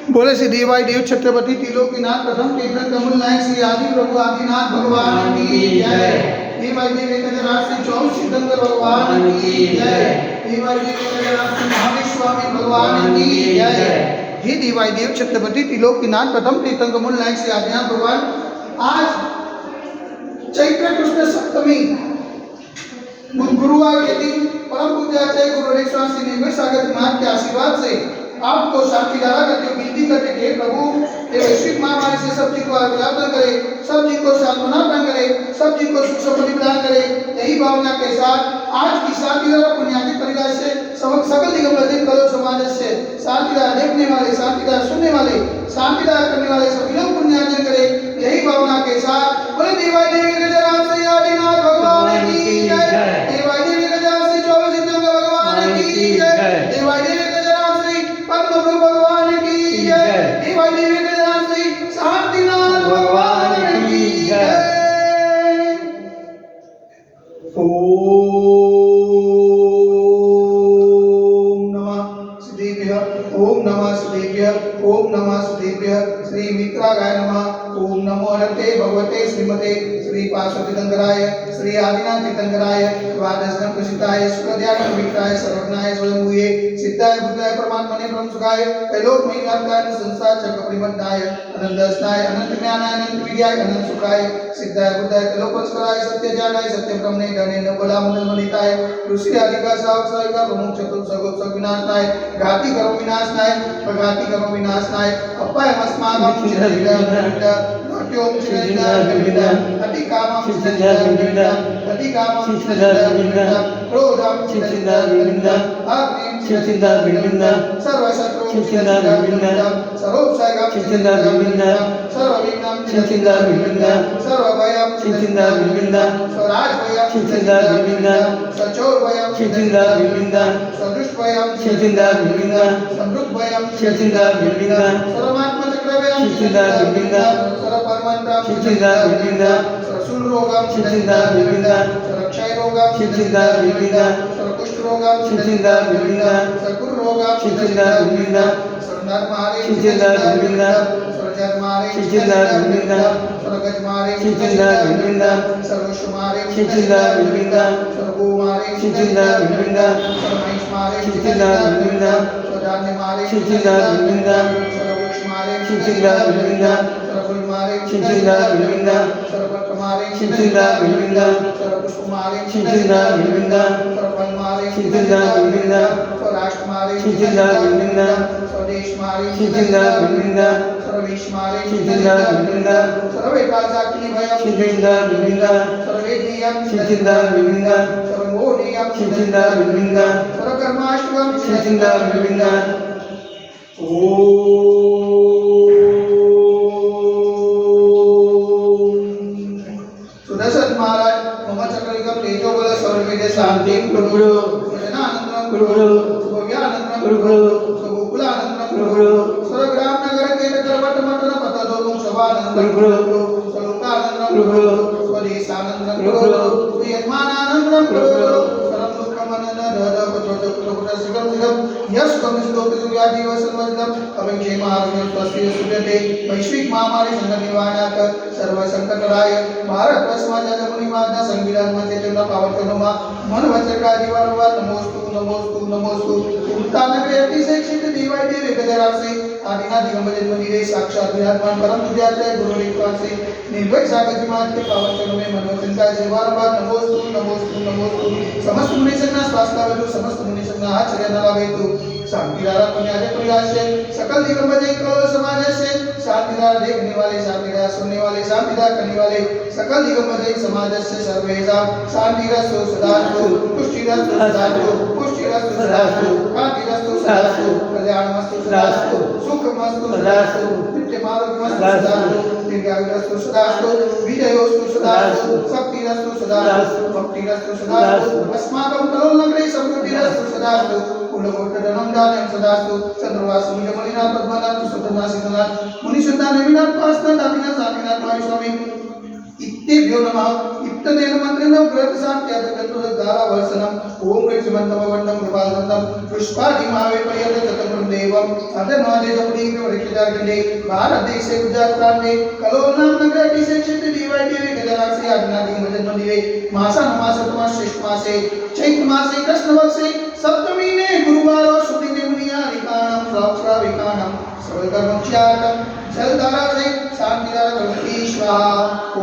बोले श्री देवाई देव छत्रपति त्रिलोकीनाथ प्रथम तीर्थंकर कमल नायक श्री आदि प्रभु आदिनाथ भगवान की जय। देवाई देव 1024 तीर्थंकर भगवान की जय। देवाई देव 1080 महावीर स्वामी भगवान की जय। हे देवाई देव छत्रपति त्रिलोकीनाथ प्रथम तीर्थंकर कमल नायक श्री आदिनाथ भगवान, आज चैत्र कृष्ण सप्तमी गुरुवार के दिन परम पूज्याचार्य गुरु रेखा श्री निर्मल सागर महाराज के आशीर्वाद से आपको शांति धारा करके विनती करते कि प्रभु ये वैश्विक महामारी से सब जी को आराधना करे, सब जी को सांत्वना प्रदान करे, सब जी को सुख समृद्धि प्रदान करे। यही भावना के साथ आज की शांति धारा पुण्याति परिवार से सकल दिगंबर कलो समाज से शांति धारा देखने वाले, शांति धारा सुनने वाले, शांति धारा करने वाले सभी लोग पुण्यार्जन करे। यही भावना के साथ बोले देवाई देवी गजराज श्री आदिनाथ भगवान की जय। देवाई देवी गजराज श्री 24 तीर्थंकर भगवान की जय। देवाई देवी प्रभु भगवान की जय। देवाई देवी गजराज श्री शांतिनाथ भगवान की जय। ओम नमः श्रीदेव्य, ओम नमः श्रीदेव्य। श्री मित्रागाय नमः। ओम नमो हरते भगवते श्रीमते श्री पार्श्व तीर्थंकराय श्री आदिनाथ तीर्थंकराय द्वादशम प्रसिद्धाय शुक्रध्यान पवित्राय सर्वज्ञाय स्वयंभूये सिद्धाय बुद्धाय परमात्मने परम सुखाय कैलोक महिमार्गाय संसार चक्र परिबद्धाय अनंतस्नाय अनंत ज्ञानाय अनंत विद्याय अनंत सुखाय सिद्धाय बुद्धाय कैलोकस्कराय सत्य ज्ञानाय सत्य ब्रह्मणे धने नवला मंडल मनिताय ऋषि आदिका श्रावक श्राविका प्रमुख चतुर्थ सगोत्सव विनाशनाय घाती कर्म विनाशनाय प्रघाती कर्म विनाशनाय अपाय अस्माकं चिरंजीव ओम चिरंजीव अति कामं चिरंजीव अति कामं चिरंजीव क्रोधं चिरंजीव अग्निं चिरंजीव सर्वशत्रु चिरंजीव सर्वोपसर्गं चिरंजीव सर्वविघ्नं चिरंजीव सर्वभयं चिरंजीव स्वराजभयं चिरंजीव सचोरभयं चिरंजीव सदुष्टभयं चिरंजीव समृद्धभयं चिरंजीव सर्वात्मचक्रभयं चिरंजीव सर्वपरमन्त्रं चिरंजीव सर्वशूलरोगं चिरंजीव सर्वक्षयरोगं चिरंजीव सर्वकुष्ठरोगं चिरंजीव सर्वकुष्ठरोगं चिरंजीव सर्वनरमारे चिरंजीव सर्वजन्मारे चिरंजीव सर्वगजमारे चिरंजीव सर्वशुमारे चिरंजीव सर्वभूमारे चिरंजीव सर्वमहिष्मारे चिरंजीव सर्वधान्यमारे चिरंजीव सर्ववृक्षमारे चिरंजीव सर्वफुलमारे चिरंजीव सर्वपत्रमारे चिरंजीव सर्वपुष्पमारे चिरंजीव सर्वफलमारे चिरंजीव स्वराष्ट्रमारे चिरंजीव स्वदेशमारे चिरंजीव सर्वविश्वमारे चिरंजीव सर्ववेदासाक्षी भयं चिरंजीव सर्ववेदनीयं चिरंजीव सर्वमोहनीयं चिरंजीव सर्वकर्माशुभं चिरंजीव। सुदर्शन महाराज मम चक्रिकं तेजोबल सर्ववेद शांतिं कुरु जनानंदं कुरु भव्यानंदं कुरु गोकुलानंदं कुरु सर्वग्राम नगर के करवट मंडल पतदोमुख सभानंदं कुरु स्वरूपानंदं कुरु स्वदेशानंदं कुरु श्रीयजमानानंदं कुरु सर्व दुःखमनन दद पचोचपुत्र सिगम सिगम यश कमिश्लोक सुव्याधि वसन्वदम अभिक्षेम आरोग्य स्वास्थ्य सुखते वैश्विक महामारी संकट निवारणार्थ सर्व संकटराय भारत समाजाच्या मुनिमाता संविधान मध्ये चंद्र पावनकर्मा मन वचका दिवारवा नमोस्तु नमोस्तु नमोस्तु उल्तानगरे अतिशय शिष्ट देवाई देव गजरासे आदिनाथ दिगंबर मंदिरे साक्षात विराजमान परम पूज्याचार्य गुरु रेखासे निर्भय सागर जिमात के पावनकर्म में मन वचन का सेवारवा नमोस्तु नमोस्तु नमोस्तु समस्त मुनिसंना स्वास्थ्यवतु समस्त मुनिसंना आचर्य नलावेतु शांतिधारा पुण्यादि प्रयास से सकल दिगंबर कलो समाज से शांतिधारा देखने वाले, शांतिधारा सुनने वाले, शांतिधारा करने वाले सकल दिगंबर समाज से सर्वेशा शांतिरस्तु सदास्तु पुष्टिरस्तु सदास्तु पुष्टिरस्तु सदास्तु कांतिरस्तु सदास्तु कल्याणमस्तु सदास्तु सुखमस्तु सदास्तु नित्यमारोग्यमस्तु सदास्तु दीर्घायुरस्तु सदास्तु विजयोस्तु सदास्तु शक्तिरस्तु सदास्तु भक्तिरस्तु सदास्तु अस्माकं कलोनगरे समृद्धिरस्तु सदास्तु कुलगोत्रधनं दानं सदास्तु चंद्रवास मुनिनाथ पद्मनाथ सुतनाथ मुनिसंतान नवीनाथ पास्तान दातिनाथ सातिनाथ स्वामी इत्तेभ्यो नमः। उत्तरेण मंत्रेण ग्रथ शांत्याद चतुर्धारा वर्षणम ओम ह्रीं श्रीमन्तमवन्नं कृपालदत्तं पुष्पादिमावे पर्यन्त चतुर्भुजं देवम् अधर्मादे जमुनीं वृक्षजार्गण्डे भारतदेशे गुजरात प्रान्ते कलोलनाम नगराधीशे क्षेत्रे देवादिवे गजराक्षे आज्ञादि मजन्मदिवे मासानुमासतमा श्रेष्ठ मासे चैत्र मासे कृष्णपक्षे सप्तमी ने गुरुवार शुद्धि ने मुनियारिकाणं सहस्राविकाणं सर्वकर्मक्षयातं जलधारा से शांतिधारा गणपति स्वाहा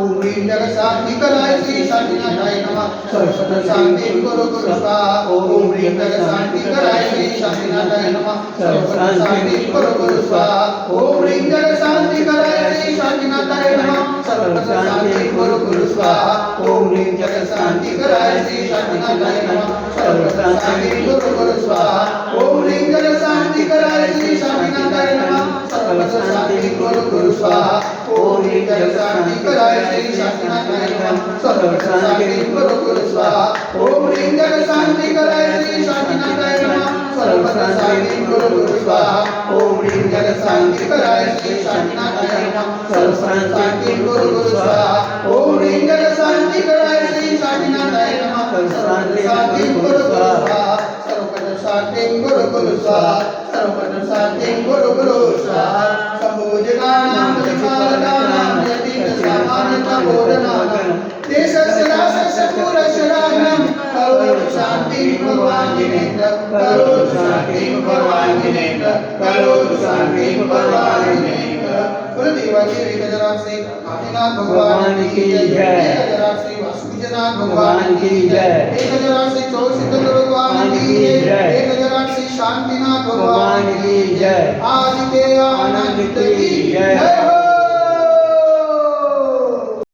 ओम ह्रीं जगत शांतिकराय श्री शांतिनाथाय नमः सर्वत्र शांति करो गुरु स्वाहा ओम ह्रीं जगत शांतिकराय श्री शांतिनाथाय नमः सर्वत्र शांति करो गुरु स्वाहा ओम ह्रीं जगत शांतिकराय श्री शांतिनाथाय नमः सर्वत्र शांति करो गुरु स्वाहा ओम ह्रीं जगत शांतिकराय श्री शांतिनाथाय नमः सर्वत्र शांति करो गुरु स्वाहा ओम ह्रीं जगत शांतिकराय श्री शांतिनाथाय नमः सर्वत्र शांति करो गुरु स्वाहा ओम ह्रीं जगत शांतिकराय श्री शांतिनाथाय नमः सर्वत्र शांति करो गुरु स्वाहा ओम ह्रीं जगत शांतिकराय श्री शांतिनाथाय नमः सर्वत्र शांति करो गुरु स्वाहा ओम ह्रीं जगत शांतिकराय श्री शांतिनाथाय नमः सर्वत्र शांति करो गुरु स्वाहा ओम ह्रीं जगत शांतिकराय श्री शांतिनाथाय नमः सर्वत्र शांति करो गुरु स्वाहा सर्वत्र शांति करो गुरु स्वाहा सर्वत्र शांति करो गुरु स्वाहा संभोजनानां परिपालनानां यतीन्द्रसामान्यतबोधनानां देशस्य राष्ट्रस्य पुरशराणां करोतु शान्तिं भगवान् जिनेन्द्र करोतु शान्तिं भगवान् जिनेन्द्र करोतु शान्तिं भगवान् जिनेन्द्र कुलदेवादेवी गजराज से आदिनाथ भगवान की जय गजराज से वासुकीनाथ भगवान की जय गजराज से चौसिद्धर भगवान की जय गजराज से शांतिनाथ भगवान की जय आदित्य आनंद की जय।